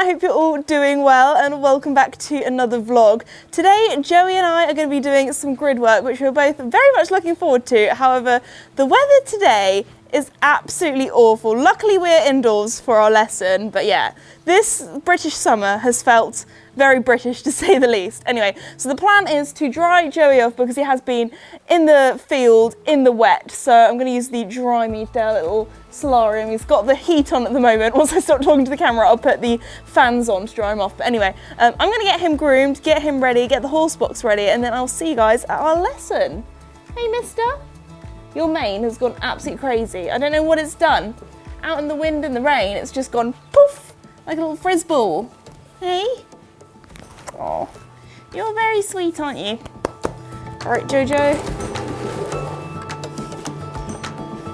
I hope you're all doing well and welcome back to another vlog. Today, Joey and I are going to be doing some grid work, which we're both very much looking forward to. However, the weather today is absolutely awful. Luckily, we're indoors for our lesson, but yeah, this British summer has felt very British to say the least. Anyway, so the plan is to dry Joey off because he has been in the field in the wet. So I'm going to use the Dry Me There little solarium. He's got the heat on at the moment. Once I stop talking to the camera, I'll put the fans on to dry him off. But anyway, I'm going to get him groomed, get him ready, get the horse box ready, and then I'll see you guys at our lesson. Hey, mister. Your mane has gone absolutely crazy. I don't know what it's done. Out in the wind and the rain, it's just gone poof, like a little frizz ball. Hey? Oh, you're very sweet, aren't you? All right, Jojo.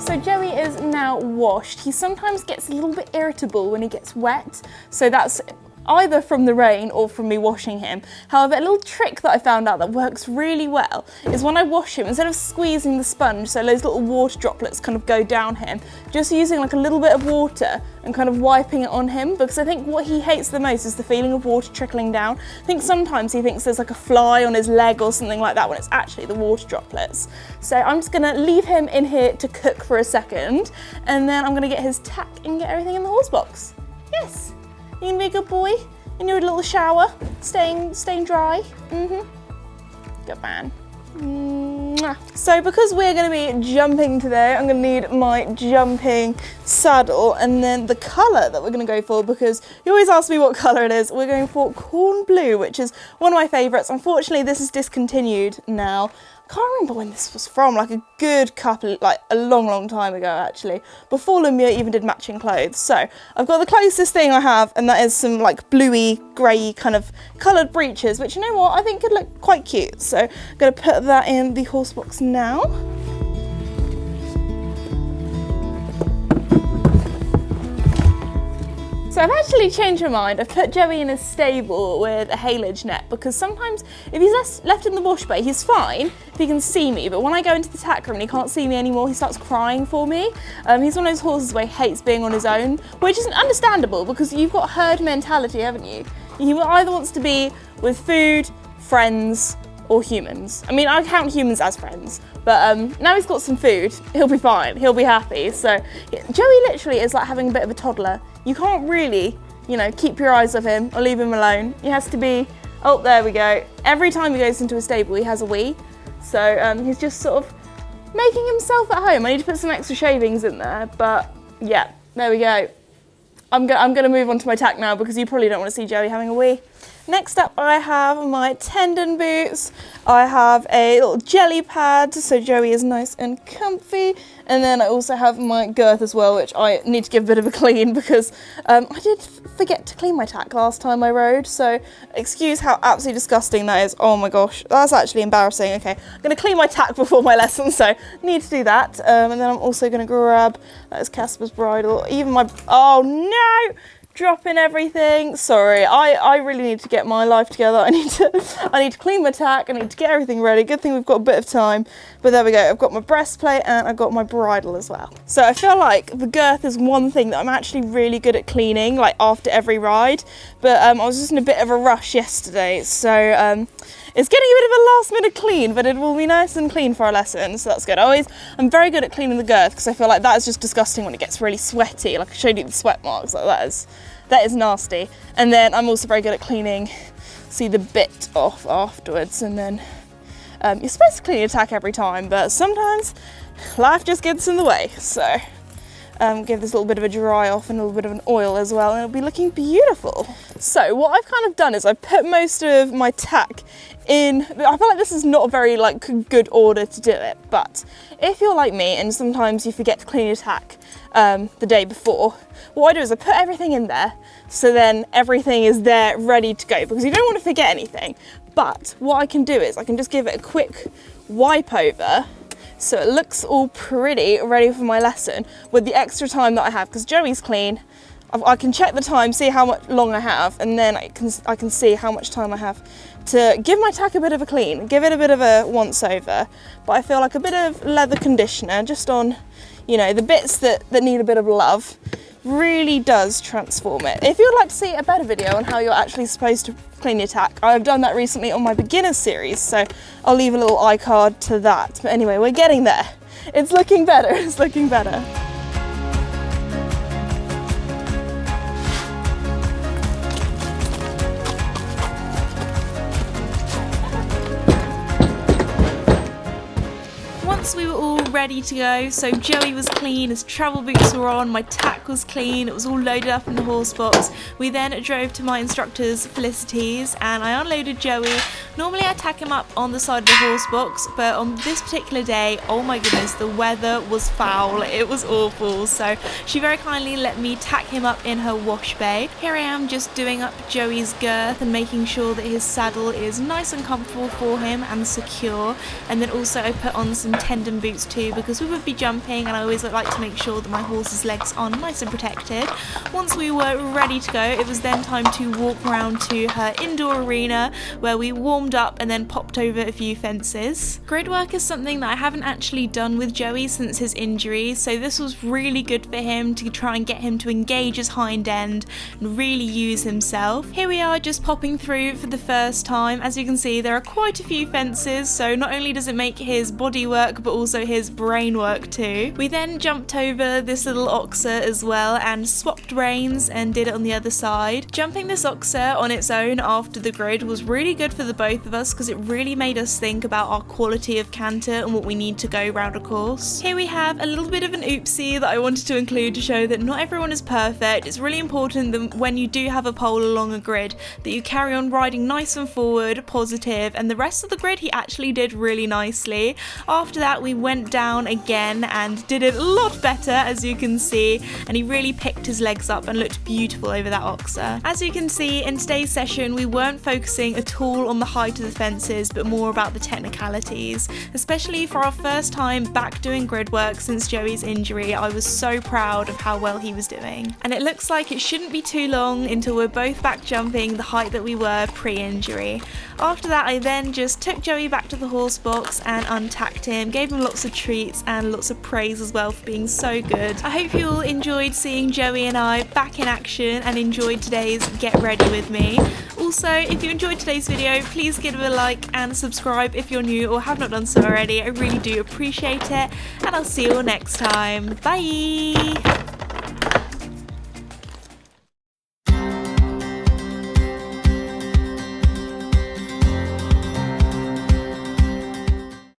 So Joey is now washed. He sometimes gets a little bit irritable when he gets wet. So that's either from the rain or from me washing him. However, a little trick that I found out that works really well is when I wash him, instead of squeezing the sponge so those little water droplets kind of go down him, just using like a little bit of water and kind of wiping it on him, because I think what he hates the most is the feeling of water trickling down. I think sometimes he thinks there's like a fly on his leg or something like that when it's actually the water droplets. So I'm just gonna leave him in here to cook for a second, and then I'm gonna get his tack and get everything in the horse box. Yes. You gonna be a good boy in your little shower, staying dry? Good man. Mwah. So because we're gonna be jumping today, I'm gonna need my jumping saddle and then the color that we're gonna go for, because you always ask me what color it is. We're going for corn blue, which is one of my favorites. Unfortunately, this is discontinued now. Can't remember when this was from, like a good couple, like a long time ago actually, before Lumia even did matching clothes. So I've got the closest thing I have, and that is some like bluey, grey kind of coloured breeches, which, you know what, I think could look quite cute. So I'm going to put that in the horse box now. So I've actually changed my mind. I've put Joey in a stable with a haylage net, because sometimes if he's left in the wash bay, he's fine if he can see me, but when I go into the tack room and he can't see me anymore, he starts crying for me. He's one of those horses where he hates being on his own, which is understandable because you've got herd mentality, haven't you? He either wants to be with food, friends, or humans. I mean, I count humans as friends, but now he's got some food, he'll be fine, he'll be happy. So yeah, Joey literally is like having a bit of a toddler. You can't really, you know, keep your eyes off him or leave him alone. He has to be, oh, there we go. Every time he goes into a stable, he has a wee. So he's just sort of making himself at home. I need to put some extra shavings in there, but yeah, there we go. I'm gonna move on to my tack now, because you probably don't want to see Joey having a wee. Next up, I have my tendon boots. I have a little jelly pad, so Joey is nice and comfy. And then I also have my girth as well, which I need to give a bit of a clean, because I did forget to clean my tack last time I rode. So excuse how absolutely disgusting that is. Oh my gosh, that's actually embarrassing. Okay, I'm gonna clean my tack before my lesson, so need to do that. And then I'm also gonna grab, that is Casper's bridle, even my, oh no! Dropping everything. Sorry, I really need to get my life together. I need to clean my tack, I need to get everything ready. Good thing we've got a bit of time, but there we go. I've got my breastplate and I've got my bridle as well. So I feel like the girth is one thing that I'm actually really good at cleaning, like after every ride, but I was just in a bit of a rush yesterday, so it's getting a bit of a last minute clean, but it will be nice and clean for our lesson, so that's good. I'm very good at cleaning the girth, because I feel like that is just disgusting when it gets really sweaty. Like I showed you the sweat marks, like that is nasty. And then I'm also very good at cleaning, see the bit off afterwards. And then you're supposed to clean your tack every time, but sometimes life just gets in the way. So give this a little bit of a dry off and a little bit of an oil as well, and it'll be looking beautiful. So what I've kind of done is I've put most of my tack in. I feel like this is not a very like good order to do it, but if you're like me and sometimes you forget to clean your tack the day before, what I do is I put everything in there, so then everything is there ready to go, because you don't want to forget anything. But what I can do is I can just give it a quick wipe over, so it looks all pretty ready for my lesson with the extra time that I have, because Joey's clean. I can check the time, see how much long I have, and then I can see how much time I have to give my tack a bit of a clean, give it a bit of a once over. But I feel like a bit of leather conditioner just on, you know, the bits that need a bit of love. really does transform it. If you'd like to see a better video on how you're actually supposed to clean your tack, I've done that recently on my beginner series, so I'll leave a little iCard to that. But anyway, we're getting there. It's looking better, it's looking better. Once we were all ready to go, so Joey was clean, his travel boots were on, my tack was clean, it was all loaded up in the horse box. We then drove to my instructor's Felicity's and I unloaded Joey. Normally I tack him up on the side of the horse box, but on this particular day, oh my goodness, the weather was foul, it was awful. So she very kindly let me tack him up in her wash bay. Here I am just doing up Joey's girth and making sure that his saddle is nice and comfortable for him and secure. And then also I put on some tendon boots too, because we would be jumping and I always like to make sure that my horse's legs are nice and protected. Once we were ready to go, it was then time to walk around to her indoor arena where we warmed up and then popped over a few fences. Gridwork is something that I haven't actually done with Joey since his injury, so this was really good for him to try and get him to engage his hind end and really use himself. Here we are just popping through for the first time. As you can see, there are quite a few fences, so not only does it make his body work but also his brain work too. We then jumped over this little oxer as well and swapped reins and did it on the other side. Jumping this oxer on its own after the grid was really good for the both of us because it really made us think about our quality of canter and what we need to go round a course. Here we have a little bit of an oopsie that I wanted to include to show that not everyone is perfect. It's really important that when you do have a pole along a grid that you carry on riding nice and forward, positive, and the rest of the grid he actually did really nicely. After that we went down again and did it a lot better, as you can see, and he really picked his legs up and looked beautiful over that oxer. As you can see, in today's session we weren't focusing at all on the height of the fences but more about the technicalities. Especially for our first time back doing grid work since Joey's injury, I was so proud of how well he was doing. And it looks like it shouldn't be too long until we're both back jumping the height that we were pre-injury. After that I then just took Joey back to the horse box and untacked him, gave him lots of treats and lots of praise as well for being so good. I hope you all enjoyed seeing Joey and I back in action and enjoyed today's Get Ready with me. Also, if you enjoyed today's video, please give it a like and subscribe if you're new or have not done so already. I really do appreciate it, and I'll see you all next time. Bye!